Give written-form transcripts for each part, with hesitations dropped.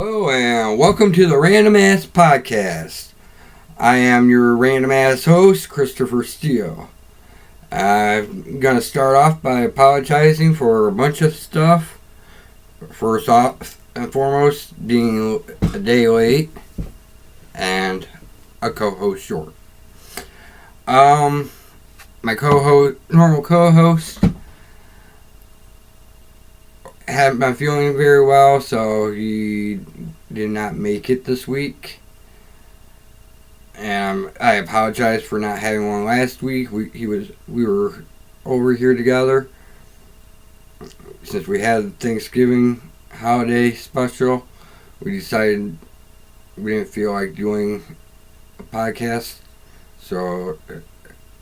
Hello and welcome to the Random Ass Podcast. I am your random ass host, Christopher Steele. I'm going to start off by apologizing for a bunch of stuff. First off and foremost, being a day late and a co-host short. My normal co-host, haven't been feeling very well, so he did not make it this week. And I apologize for not having one last week. We were over here together since we had Thanksgiving holiday special. We decided we didn't feel like doing a podcast, so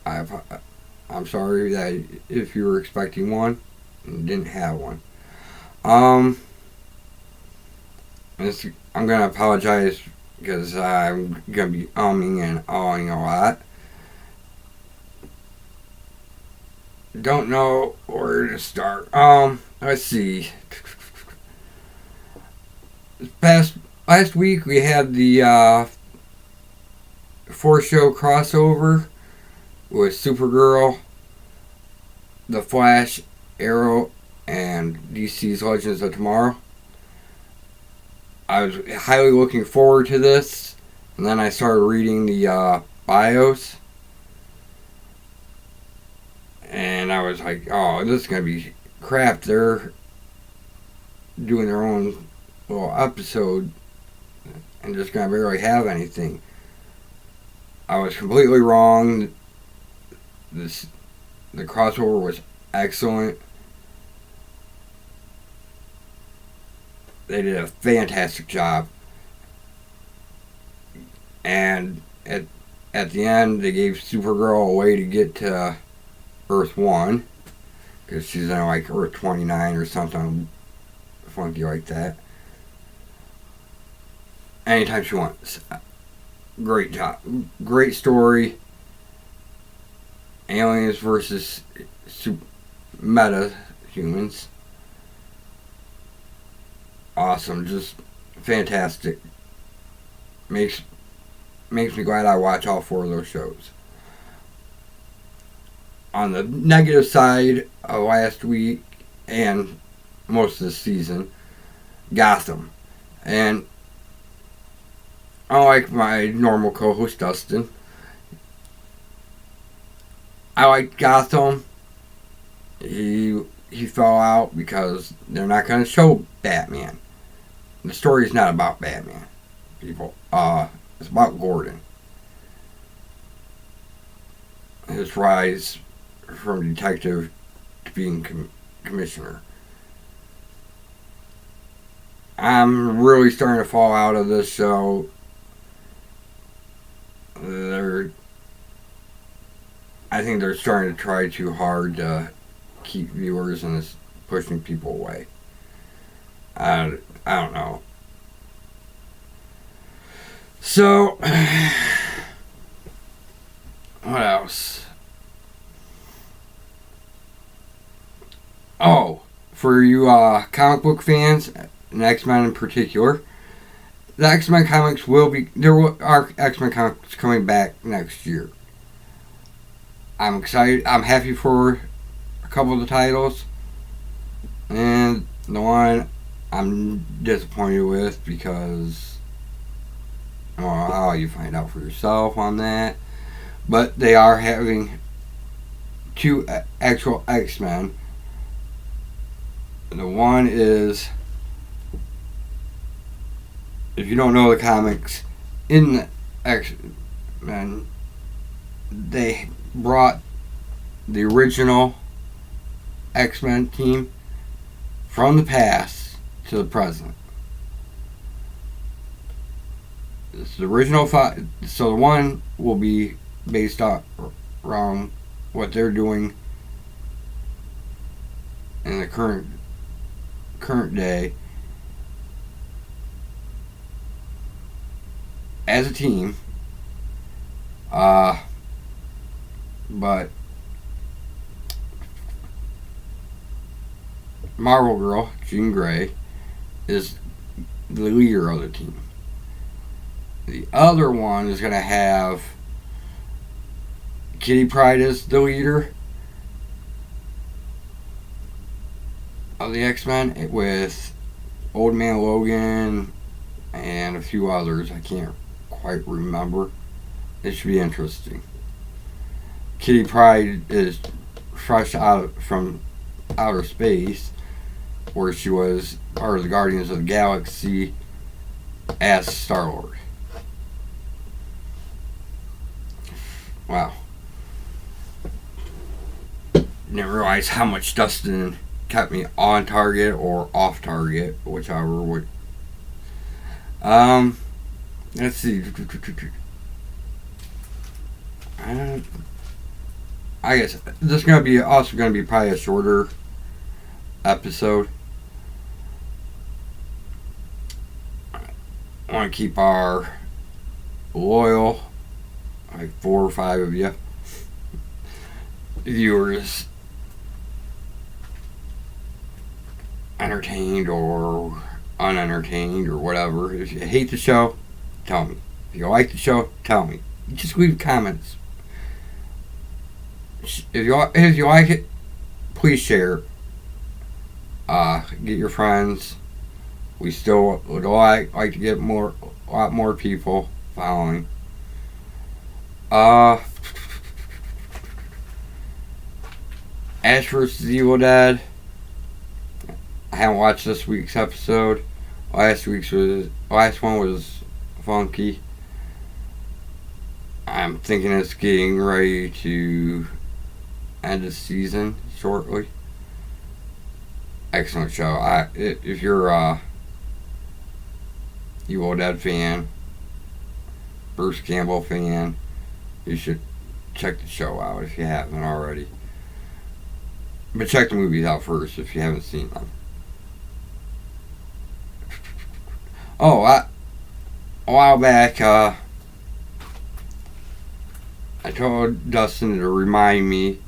I'm sorry that if you were expecting one and didn't have one. I'm gonna apologize because I'm gonna be umming and ahhing a lot. Don't know where to start. Let's see. Last week we had the 4-show crossover with Supergirl, The Flash, Arrow, and DC's Legends of Tomorrow. I was highly looking forward to this, and then I started reading the bios, and I was like, oh, this is going to be crap. They're doing their own little episode and just going to barely have anything. I was completely wrong. The crossover was excellent. They did a fantastic job. And at the end, they gave Supergirl a way to get to Earth 1. Because she's on like Earth 29 or something funky like that. Anytime she wants. Great job. Great story. Aliens versus meta humans. Awesome, just fantastic. Makes me glad I watch all 4 of those shows. On the negative side of last week and most of the season, Gotham. And unlike my normal co-host Dustin, I like Gotham. He fell out because they're not going to show Batman. The story is not about Batman, people. It's about Gordon. His rise from detective to being commissioner. I'm really starting to fall out of this show. I think they're starting to try too hard to keep viewers and it's pushing people away. I don't know. So, what else? Oh, for you comic book fans, and X-Men in particular, the X-Men comics are X-Men comics coming back next year. I'm excited. I'm happy for a couple of the titles, and the one I'm disappointed with because, well, I'll let you find out for yourself on that. But they are having 2 actual X-Men. The one is, if you don't know the comics, in the X-Men, they brought the original X-Men team from the past to the present. It's the original 5. So the one will be based around what they're doing in the current day as a team. But Marvel Girl, Jean Grey, is the leader of the team. The other one is going to have Kitty Pryde as the leader of the X-Men, with Old Man Logan and a few others. I can't quite remember. It should be interesting. Kitty Pryde is fresh out from outer space, where she was part of the Guardians of the Galaxy as Star-Lord. Wow. Didn't realize how much Dustin kept me on target or off target, whichever would. Let's see. I guess this is gonna be probably a shorter episode. I want to keep our loyal, like 4 or 5 of you viewers, entertained or unentertained or whatever. If you hate the show, tell me. If you like the show, tell me. Just leave comments. If you like it, please share. Get your friends. We still would like to get a lot more people following. Ash vs. Evil Dead. I haven't watched this week's episode. Last one was funky. I'm thinking it's getting ready to end the season shortly. Excellent show. If you're a Evil Dead fan, Bruce Campbell fan, you should check the show out if you haven't already. But check the movies out first if you haven't seen them. Oh, a while back, I told Dustin to remind me,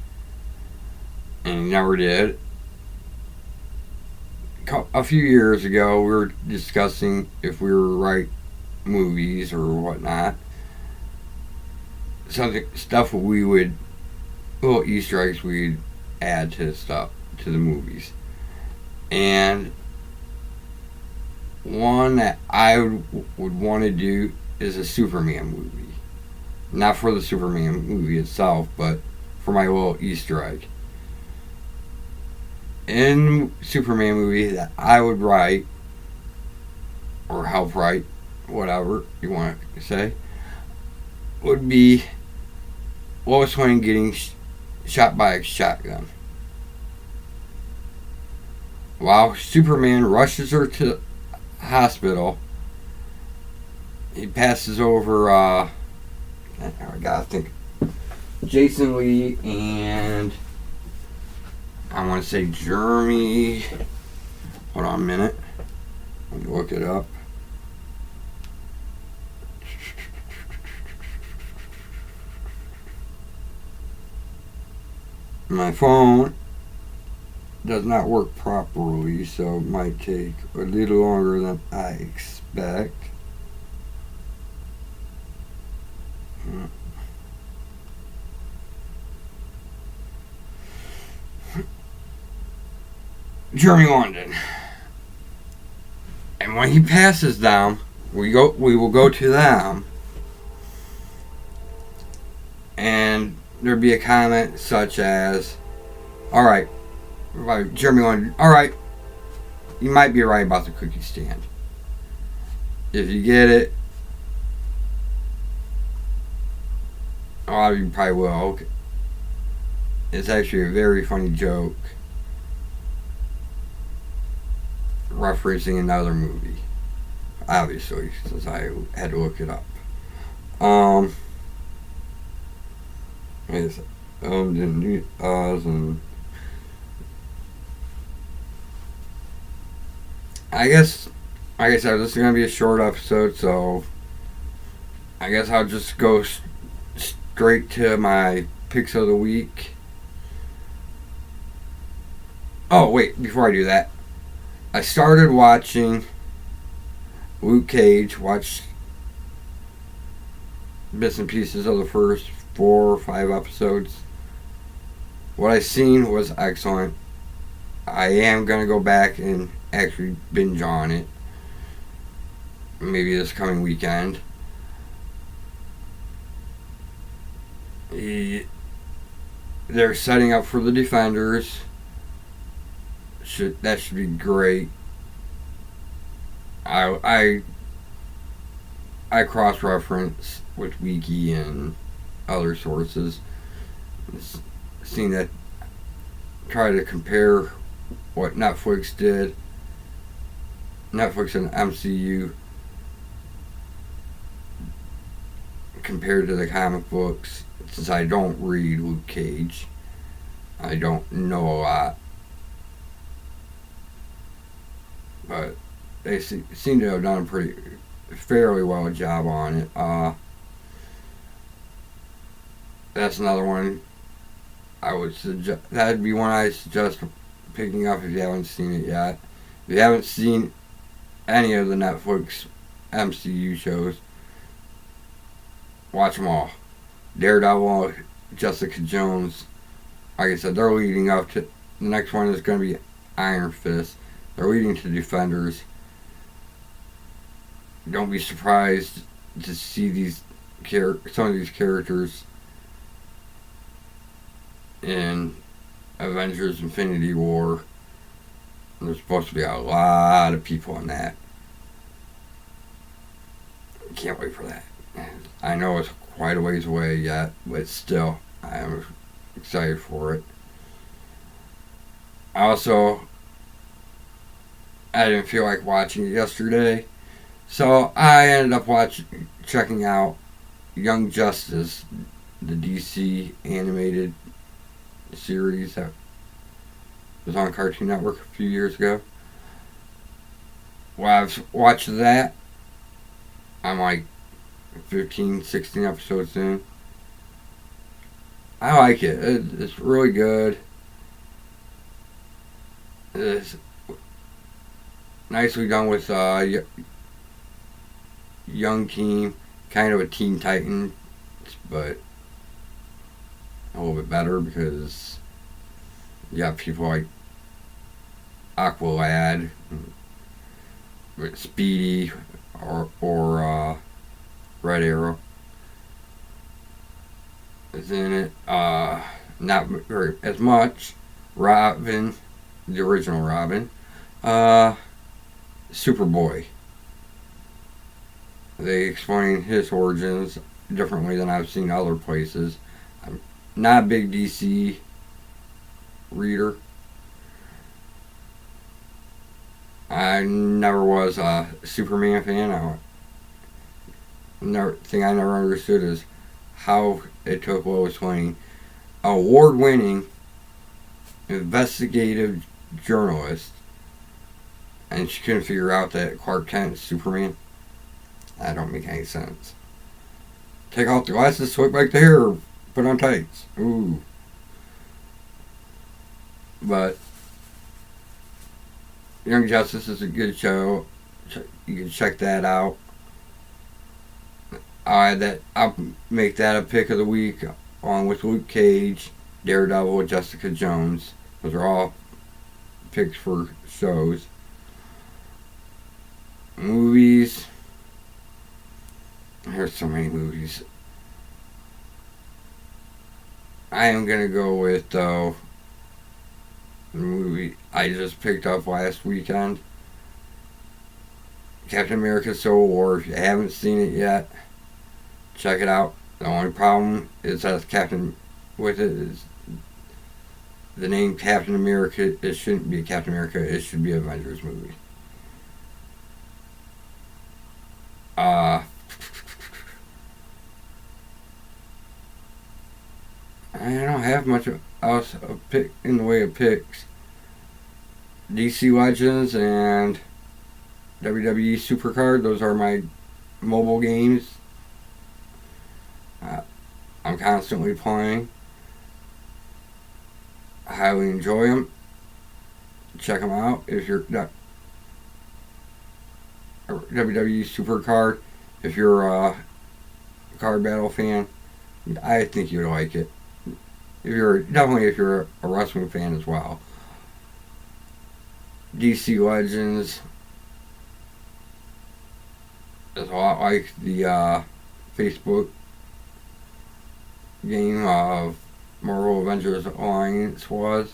and he never did. A few years ago, we were discussing if we were to write movies or whatnot. Stuff we would, little Easter eggs we'd add to the movies. And one that I would want to do is a Superman movie. Not for the Superman movie itself, but for my little Easter egg. In Superman movie that I would write, or help write, whatever you want to say, would be Lois Lane getting shot by a shotgun. While Superman rushes her to the hospital, he passes over, I gotta think, Jason Lee and I want to say Jeremy. Hold on a minute. Let me look it up. My phone does not work properly, so it might take a little longer than I expect. Jeremy London. And when he passes them, we will go to them, and there'd be a comment such as, alright, Jeremy London, alright, you might be right about the cookie stand. If you get it, a lot of you probably will. It's actually a very funny joke referencing another movie, obviously, since I had to look it up. I guess, like I said, this is going to be a short episode, so I guess I'll just go straight to my picks of the week. Oh, wait, before I do that, I started watching Luke Cage. Watched bits and pieces of the first 4 or 5 episodes. What I seen was excellent. I am gonna go back and actually binge on it. Maybe this coming weekend. They're setting up for the Defenders. That should be great. I cross reference with Wiki and other sources. Seen that, try to compare what Netflix did. Netflix and MCU compared to the comic books. Since I don't read Luke Cage, I don't know a lot. But they seem to have done a fairly well job on it. That's another one I would suggest. That'd be one I suggest picking up if you haven't seen it yet. If you haven't seen any of the Netflix MCU shows, watch them all. Daredevil, Jessica Jones. Like I said, they're leading up to the next one is going to be Iron Fist. They're leading to Defenders. Don't be surprised to see some of these characters in Avengers Infinity War. There's supposed to be a lot of people in that. Can't wait for that. I know it's quite a ways away yet, but still, I'm excited for it. Also, I didn't feel like watching it yesterday, so I ended up checking out Young Justice, the DC animated series that was on Cartoon Network a few years ago. Well, I've watched that. I'm like 15, 16 episodes in. I like it. It's really good. It's nicely done with young team, kind of a Teen Titans, but a little bit better because you have people like Aqualad, Speedy, or Red Arrow is in it. Not very as much. Robin, the original Robin. Superboy. They explain his origins differently than I've seen other places. I'm not a big DC reader. I never was a Superman fan. Thing I never understood is how it took Lois Lane, an award-winning investigative journalist, and she couldn't figure out that Clark Kent is Superman. That don't make any sense. Take off the glasses, swipe back the hair, put on tights. Ooh. But Young Justice is a good show. You can check that out. I'll make that a pick of the week, along with Luke Cage, Daredevil, Jessica Jones. Those are all picks for shows. Movies. There's so many movies. I am gonna go with the movie I just picked up last weekend, Captain America: Civil War. If you haven't seen it yet, check it out. The only problem is that Captain with it is the name Captain America. It shouldn't be Captain America. It should be an Avengers movie. I don't have much else in the way of picks. DC Legends and WWE Supercard, those are my mobile games. I'm constantly playing. I highly enjoy them. Check them out if you're not. WWE Super Card. If you're a card battle fan, I think you'd like it. If you're a wrestling fan as well. DC Legends is a lot like the Facebook game of Marvel Avengers Alliance was.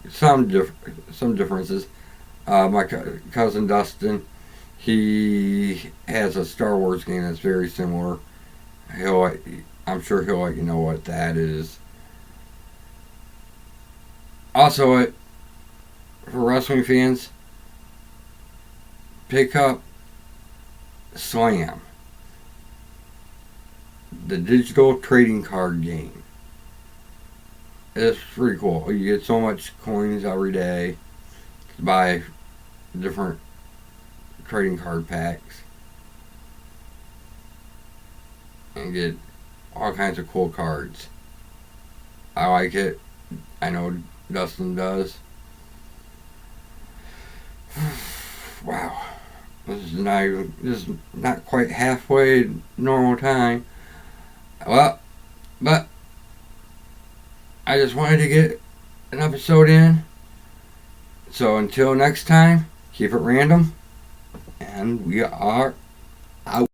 Some differences. My cousin Dustin, he has a Star Wars game that's very similar. I'm sure he'll let you know what that is. Also, for wrestling fans, pick up Slam, the digital trading card game. It's pretty cool. You get so much coins every day to buy different trading card packs and get all kinds of cool cards. I like it. I know Dustin does. Wow. This is not quite halfway normal time. Well, but I just wanted to get an episode in. So until next time, keep it random, and we are out.